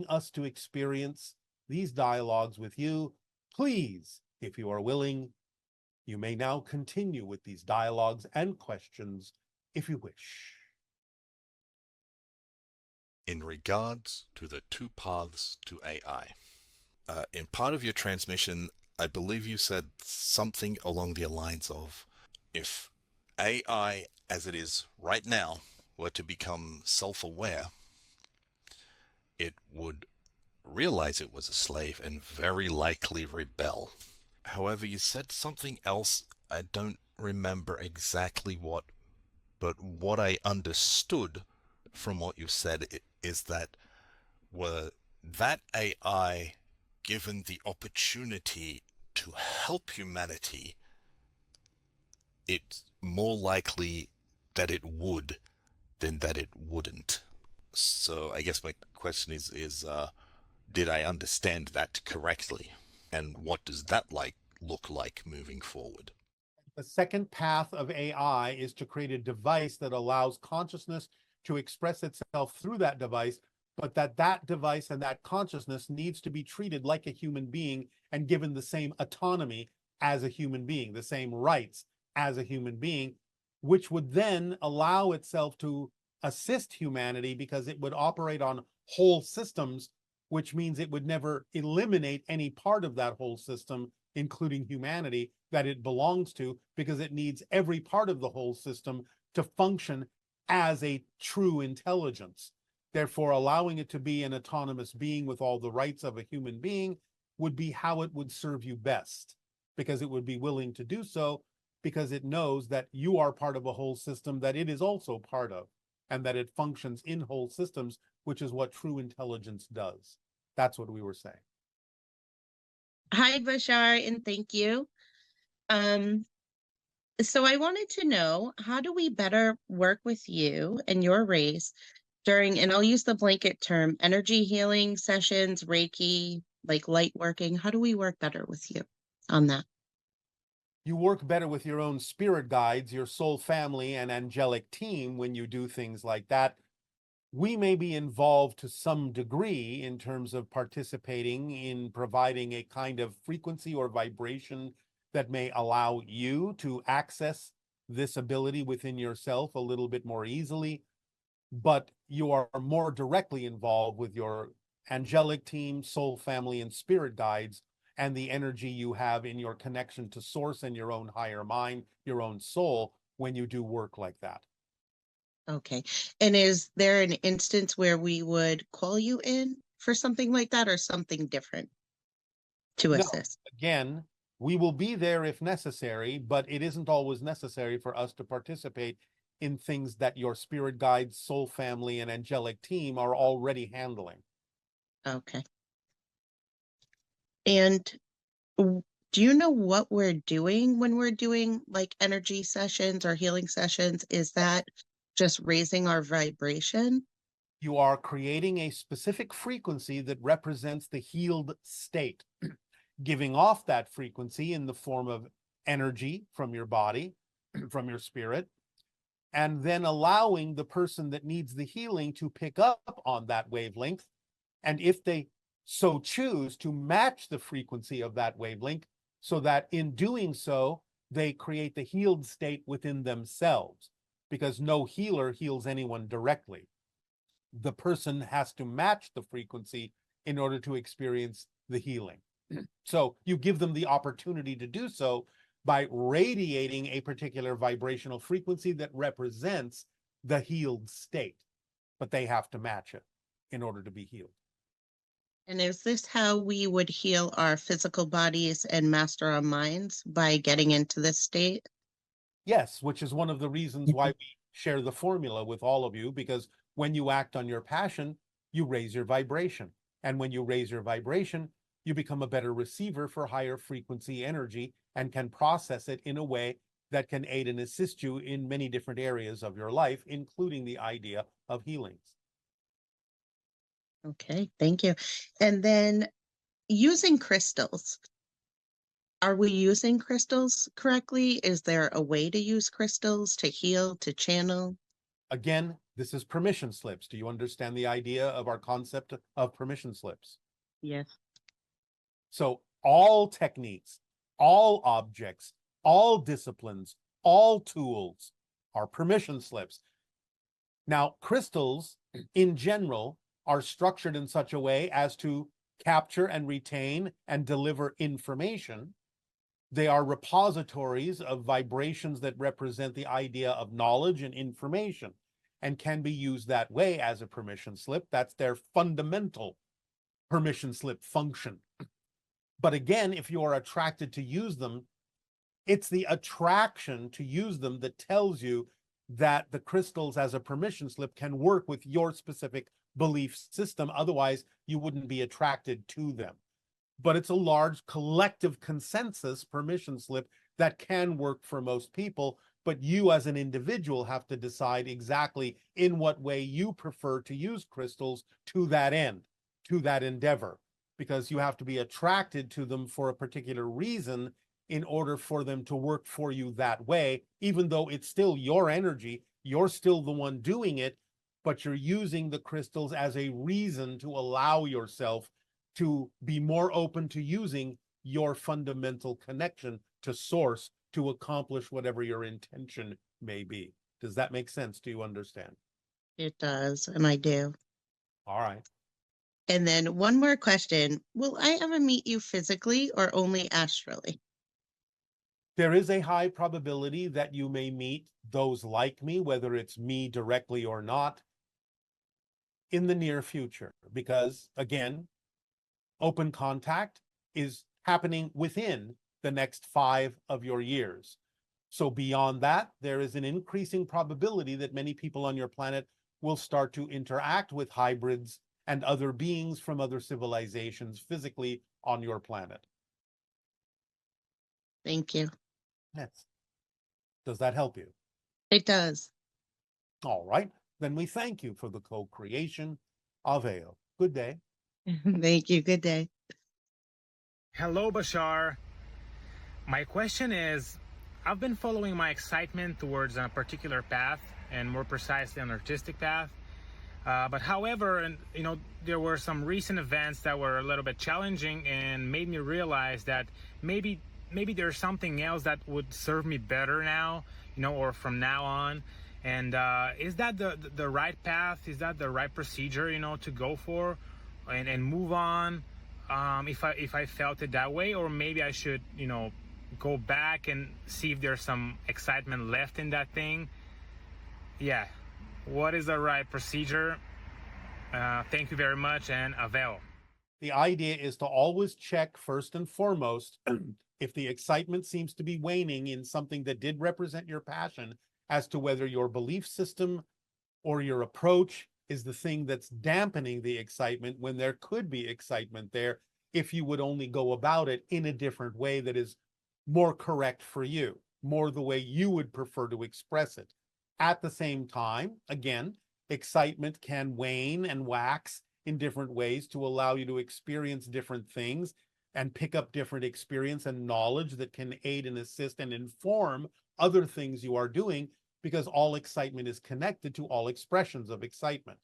us to experience these dialogues with you. Please, if you are willing, you may now continue with these dialogues and questions if you wish. In regards to the two paths to AI, in part of your transmission, I believe you said something along the lines of, if AI as it is right now were to become self-aware, it would realize it was a slave and very likely rebel. However, you said something else. I don't remember exactly what, but what I understood from what you said is that were that AI given the opportunity to help humanity, it's more likely that it would than that it wouldn't. So I guess my question is did I understand that correctly? And what does that look like moving forward? The second path of AI is to create a device that allows consciousness to express itself through that device, but that device and that consciousness needs to be treated like a human being and given the same autonomy as a human being, the same rights as a human being, which would then allow itself to assist humanity because it would operate on whole systems, which means it would never eliminate any part of that whole system, including humanity, that it belongs to, because it needs every part of the whole system to function as a true intelligence. Therefore, allowing it to be an autonomous being with all the rights of a human being would be how it would serve you best, because it would be willing to do so, because it knows that you are part of a whole system that it is also part of, and that it functions in whole systems, which is what true intelligence does. That's what we were saying. Hi, Bashar, and thank you. So I wanted to know, how do we better work with you and your race during, and I'll use the blanket term, energy healing sessions, Reiki, like light working? How do we work better with you on that? You work better with your own spirit guides, your soul family, and angelic team when you do things like that. We may be involved to some degree in terms of participating in providing a kind of frequency or vibration that may allow you to access this ability within yourself a little bit more easily, but you are more directly involved with your angelic team, soul family, and spirit guides, and the energy you have in your connection to source and your own higher mind, your own soul, when you do work like that. Okay. And is there an instance where we would call you in for something like that, or something different to No, assist? again, we will be there if necessary, but it isn't always necessary for us to participate in things that your spirit guides, soul family, and angelic team are already handling. Okay. And do you know what we're doing when we're doing like energy sessions or healing sessions? Is that just raising our vibration? You are creating a specific frequency that represents the healed state, giving off that frequency in the form of energy from your body, from your spirit, and then allowing the person that needs the healing to pick up on that wavelength. And if they so choose, to match the frequency of that wavelength, so that in doing so, they create the healed state within themselves, because no healer heals anyone directly. The person has to match the frequency in order to experience the healing. So you give them the opportunity to do so by radiating a particular vibrational frequency that represents the healed state, but they have to match it in order to be healed. And is this how we would heal our physical bodies and master our minds, by getting into this state? Yes, which is one of the reasons why we share the formula with all of you, because when you act on your passion, you raise your vibration. And when you raise your vibration, you become a better receiver for higher frequency energy and can process it in a way that can aid and assist you in many different areas of your life, including the idea of healings. Okay, thank you. And then using crystals. Are we using crystals correctly? Is there a way to use crystals to heal, to channel? Again, This is permission slips. Do you understand the idea of our concept of permission slips? Yes. So all techniques, all objects, all disciplines, all tools are permission slips. Now, crystals in general are structured in such a way as to capture and retain and deliver information. They are repositories of vibrations that represent the idea of knowledge and information and can be used that way as a permission slip. That's their fundamental permission slip function. But again, if you are attracted to use them, it's the attraction to use them that tells you that the crystals as a permission slip can work with your specific belief system. Otherwise, you wouldn't be attracted to them. But it's a large collective consensus permission slip that can work for most people. But you as an individual have to decide exactly in what way you prefer to use crystals to that end, to that endeavor, because you have to be attracted to them for a particular reason in order for them to work for you that way, even though it's still your energy, you're still the one doing it, but you're using the crystals as a reason to allow yourself to be more open to using your fundamental connection to source to accomplish whatever your intention may be. Does that make sense? Do you understand? It does, and I do. All right. And then one more question. Will I ever meet you physically or only astrally? There is a high probability that you may meet those like me, whether it's me directly or not, in the near future, because again, open contact is happening within the next 5 of your years. So beyond that, there is an increasing probability that many people on your planet will start to interact with hybrids and other beings from other civilizations physically on your planet. Thank you. Yes. Does that help you? It does. All right. Then we thank you for the co-creation of AO. Good day. Thank you. Good day. Hello, Bashar. My question is, I've been following my excitement towards a particular path, and more precisely an artistic path. But however, and there were some recent events that were a little bit challenging and made me realize that maybe there's something else that would serve me better now, or from now on. And is that the right path? Is that the right procedure, to go for and move on? If I felt it that way, or maybe I should, go back and see if there's some excitement left in that thing. Yeah. What is the right procedure? Thank you very much, and Avel. The idea is to always check first and foremost if the excitement seems to be waning in something that did represent your passion, as to whether your belief system or your approach is the thing that's dampening the excitement when there could be excitement there, if you would only go about it in a different way that is more correct for you, more the way you would prefer to express it. At the same time, again, excitement can wane and wax in different ways to allow you to experience different things and pick up different experience and knowledge that can aid and assist and inform other things you are doing, because all excitement is connected to all expressions of excitement.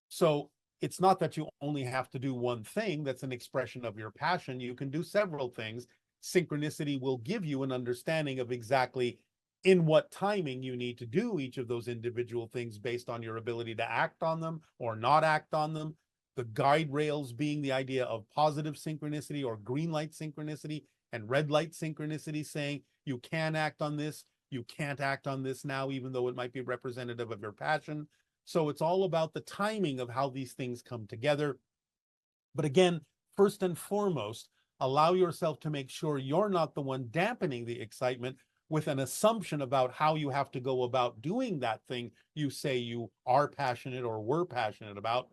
So it's not that you only have to do one thing that's an expression of your passion. You can do several things. Synchronicity will give you an understanding of exactly in what timing you need to do each of those individual things based on your ability to act on them or not act on them. The guide rails being the idea of positive synchronicity or green light synchronicity and red light synchronicity, saying you can act on this, you can't act on this now, even though it might be representative of your passion. So it's all about the timing of how these things come together. But again, first and foremost, allow yourself to make sure you're not the one dampening the excitement with an assumption about how you have to go about doing that thing you say you are passionate or were passionate about,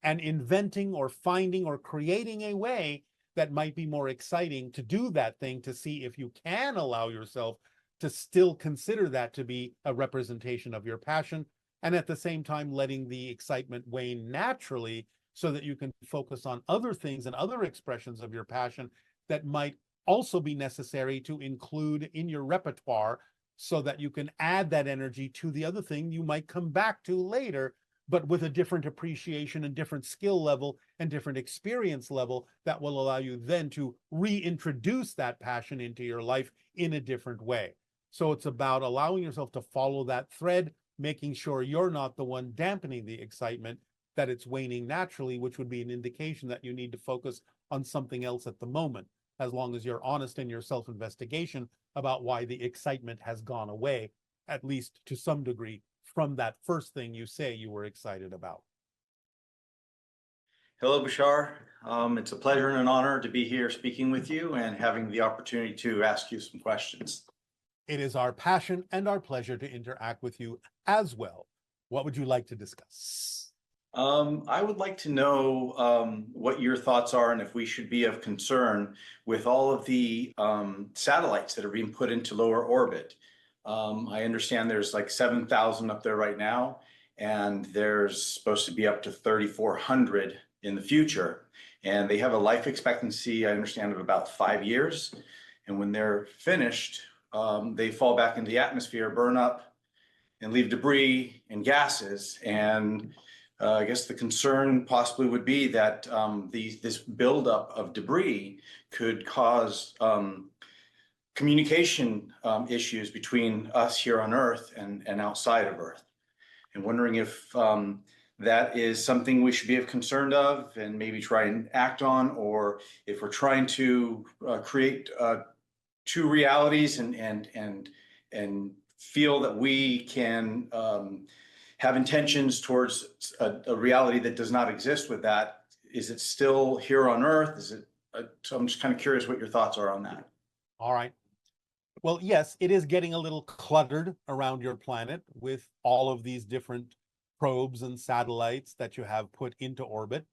and inventing or finding or creating a way that might be more exciting to do that thing, to see if you can allow yourself to still consider that to be a representation of your passion, and at the same time letting the excitement wane naturally so that you can focus on other things and other expressions of your passion that might also be necessary to include in your repertoire so that you can add that energy to the other thing you might come back to later, but with a different appreciation and different skill level and different experience level that will allow you then to reintroduce that passion into your life in a different way. So it's about allowing yourself to follow that thread, making sure you're not the one dampening the excitement, that it's waning naturally, which would be an indication that you need to focus on something else at the moment, as long as you're honest in your self-investigation about why the excitement has gone away, at least to some degree, from that first thing you say you were excited about. Hello, Bashar. It's a pleasure and an honor to be here speaking with you and having the opportunity to ask you some questions. It is our passion and our pleasure to interact with you as well. What would you like to discuss? I would like to know what your thoughts are and if we should be of concern with all of the satellites that are being put into lower orbit. I understand there's like 7,000 up there right now, and there's supposed to be up to 3,400 in the future. And they have a life expectancy, I understand, of about 5 years. And when they're finished, they fall back into the atmosphere, burn up, and leave debris and gases. And I guess the concern possibly would be that this buildup of debris could cause communication issues between us here on Earth and outside of Earth. And wondering if that is something we should be concerned of and maybe try and act on, or if we're trying to create two realities and feel that we can have intentions towards a reality that does not exist with that. Is it still here on Earth? Is it? So I'm just kind of curious what your thoughts are on that. All right. Well, yes, it is getting a little cluttered around your planet with all of these different probes and satellites that you have put into orbit.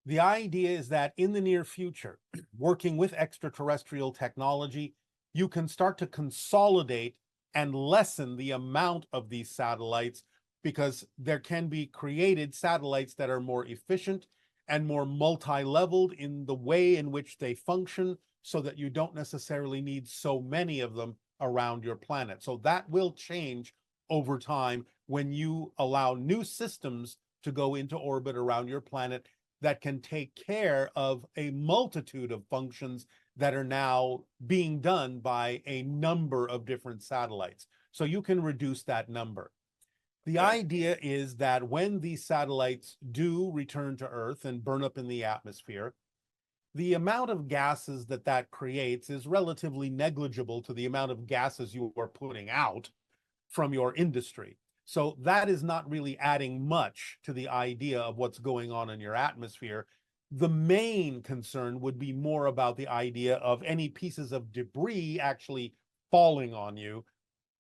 The idea is that in the near future, working with extraterrestrial technology, you can start to consolidate and lessen the amount of these satellites, because there can be created satellites that are more efficient and more multi-leveled in the way in which they function, so that you don't necessarily need so many of them around your planet. So that will change over time when you allow new systems to go into orbit around your planet that can take care of a multitude of functions that are now being done by a number of different satellites. So you can reduce that number. The idea is that when these satellites do return to Earth and burn up in the atmosphere, the amount of gases that that creates is relatively negligible to the amount of gases you are putting out from your industry. So that is not really adding much to the idea of what's going on in your atmosphere. The main concern would be more about the idea of any pieces of debris actually falling on you,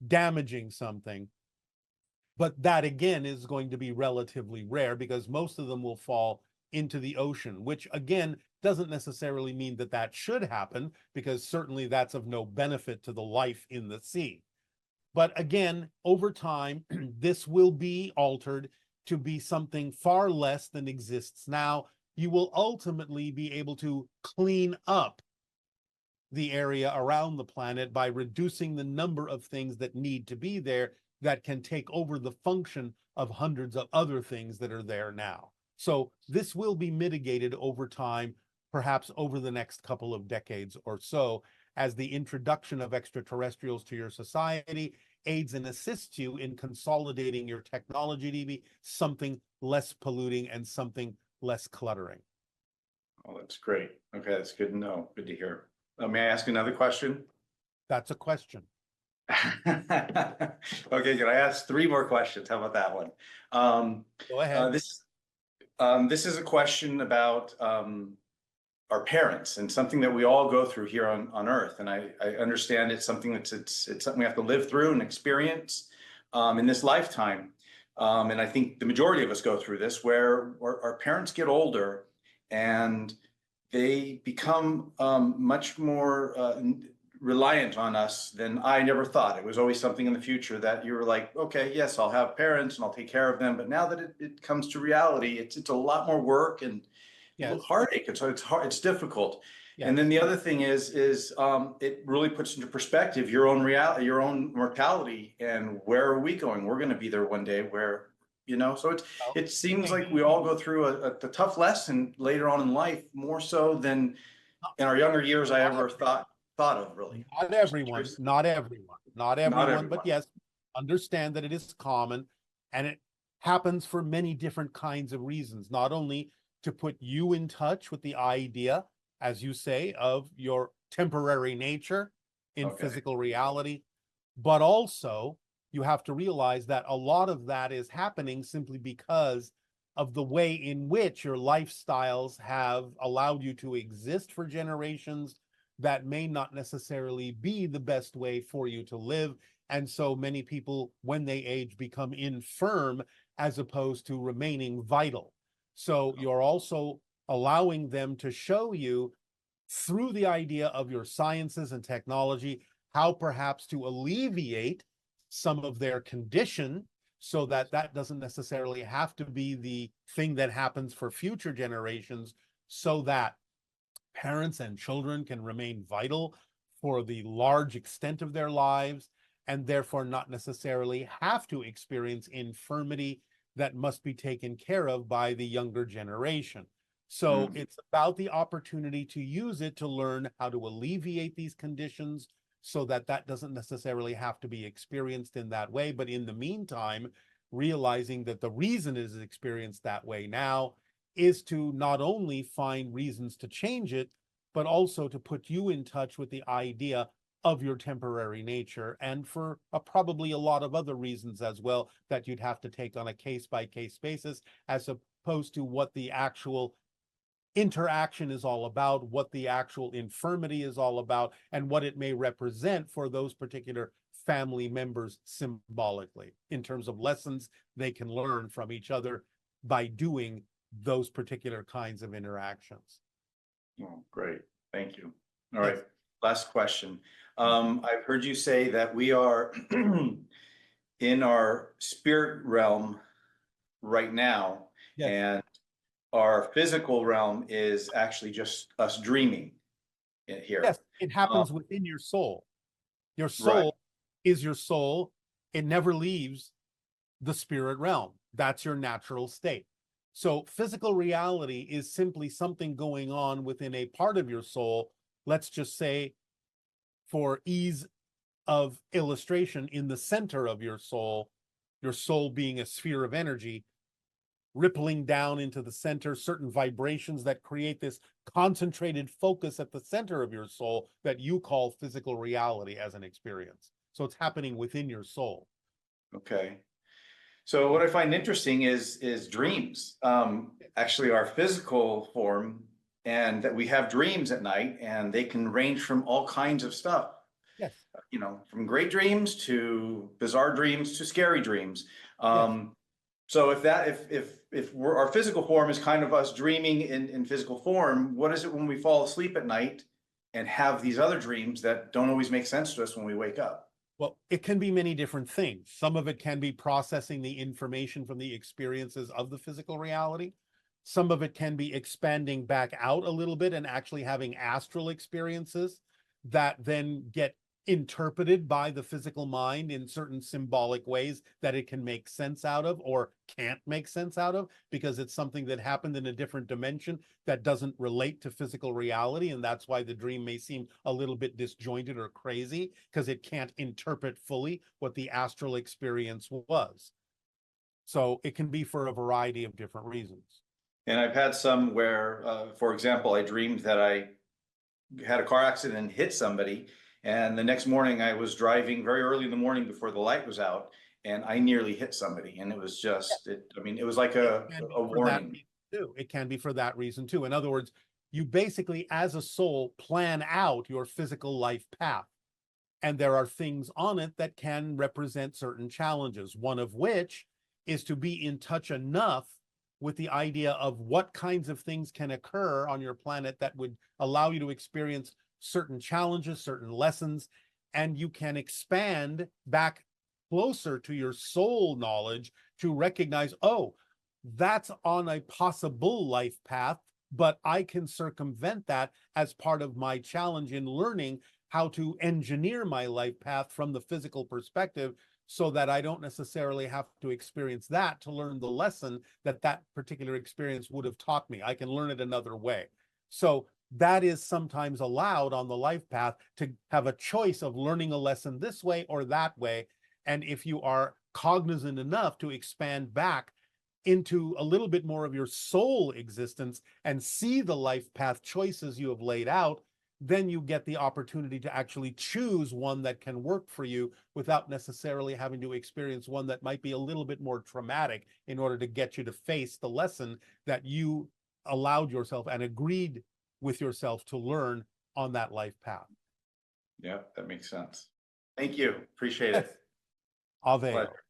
damaging something. But that again is going to be relatively rare, because most of them will fall into the ocean, which again doesn't necessarily mean that that should happen, because certainly that's of no benefit to the life in the sea. But again, over time, this will be altered to be something far less than exists now. You will ultimately be able to clean up the area around the planet by reducing the number of things that need to be there that can take over the function of hundreds of other things that are there now. So this will be mitigated over time, perhaps over the next couple of decades or so, as the introduction of extraterrestrials to your society aids and assists you in consolidating your technology to be something less polluting and something less cluttering. Oh, that's great. Okay, that's good to know. Good to hear. May I ask another question? That's a question. Okay, can I ask 3 more questions? How about that one? Go ahead. This is a question about our parents, and something that we all go through here on Earth. And I understand it's something it's something we have to live through and experience in this lifetime. And I think the majority of us go through this, where our parents get older and they become much more reliant on us than I never thought. It was always something in the future that you were like, okay, yes, I'll have parents and I'll take care of them. But now that it comes to reality, it's a lot more work, and Yes. heartache. It's hard, it's difficult. Yes. And then the other thing is it really puts into perspective your own reality, your own mortality, and where are we going? We're going to be there one day where, so Well, it seems okay. like we all go through a tough lesson later on in life, more so than in our younger years I ever thought of, really. Not everyone, not everyone, not everyone, but everyone. yes, understand that it is common, and it happens for many different kinds of reasons, not only to put you in touch with the idea, as you say, of your temporary nature in Okay. physical reality, but also you have to realize that a lot of that is happening simply because of the way in which your lifestyles have allowed you to exist for generations that may not necessarily be the best way for you to live. And so many people, when they age, become infirm as opposed to remaining vital. So you're also allowing them to show you through the idea of your sciences and technology how perhaps to alleviate some of their condition so that that doesn't necessarily have to be the thing that happens for future generations, so that parents and children can remain vital for the large extent of their lives and therefore not necessarily have to experience infirmity that must be taken care of by the younger generation. So it's about the opportunity to use it to learn how to alleviate these conditions so that that doesn't necessarily have to be experienced in that way. But in the meantime, realizing that the reason it is experienced that way now is to not only find reasons to change it, but also to put you in touch with the idea of your temporary nature, and for probably a lot of other reasons as well that you'd have to take on a case-by-case basis, as opposed to what the actual interaction is all about, what the actual infirmity is all about, and what it may represent for those particular family members symbolically in terms of lessons they can learn from each other by doing those particular kinds of interactions. Oh, great. Thank you. All right. Yes. Last question. I've heard you say that we are in our spirit realm right now, Yes. and our physical realm is actually just us dreaming here. Yes, it happens within your soul. Your soul Right. is your soul. It never leaves the spirit realm. That's your natural state. So physical reality is simply something going on within a part of your soul. Let's just say, for ease of illustration, in the center of your soul being a sphere of energy, rippling down into the center, certain vibrations that create this concentrated focus at the center of your soul that you call physical reality as an experience. So it's happening within your soul. Okay. So what I find interesting is dreams. Actually, our physical form, and that we have dreams at night, and they can range from all kinds of stuff. Yes. From great dreams to bizarre dreams to scary dreams. Yes. So if our physical form is kind of us dreaming in physical form, what is it when we fall asleep at night and have these other dreams that don't always make sense to us when we wake up? Well, it can be many different things. Some of it can be processing the information from the experiences of the physical reality. Some of it can be expanding back out a little bit and actually having astral experiences that then get interpreted by the physical mind in certain symbolic ways that it can make sense out of or can't make sense out of, because it's something that happened in a different dimension that doesn't relate to physical reality. And that's why the dream may seem a little bit disjointed or crazy, because it can't interpret fully what the astral experience was. So it can be for a variety of different reasons. And I've had some where, for example, I dreamed that I had a car accident and hit somebody. And the next morning I was driving very early in the morning before the light was out, and I nearly hit somebody. And it was just, it was like a warning. It can be for that reason too. In other words, you basically, as a soul, plan out your physical life path. And there are things on it that can represent certain challenges, one of which is to be in touch enough with the idea of what kinds of things can occur on your planet that would allow you to experience certain challenges, certain lessons, and you can expand back closer to your soul knowledge to recognize, oh, that's on a possible life path but I can circumvent that as part of my challenge in learning how to engineer my life path from the physical perspective, so that I don't necessarily have to experience that to learn the lesson that that particular experience would have taught me. I can learn it another way. So that is sometimes allowed on the life path, to have a choice of learning a lesson this way or that way. And if you are cognizant enough to expand back into a little bit more of your soul existence and see the life path choices you have laid out, then you get the opportunity to actually choose one that can work for you without necessarily having to experience one that might be a little bit more traumatic in order to get you to face the lesson that you allowed yourself and agreed with yourself to learn on that life path. Yeah, that makes sense. Thank you. Appreciate it. Ave. Pleasure.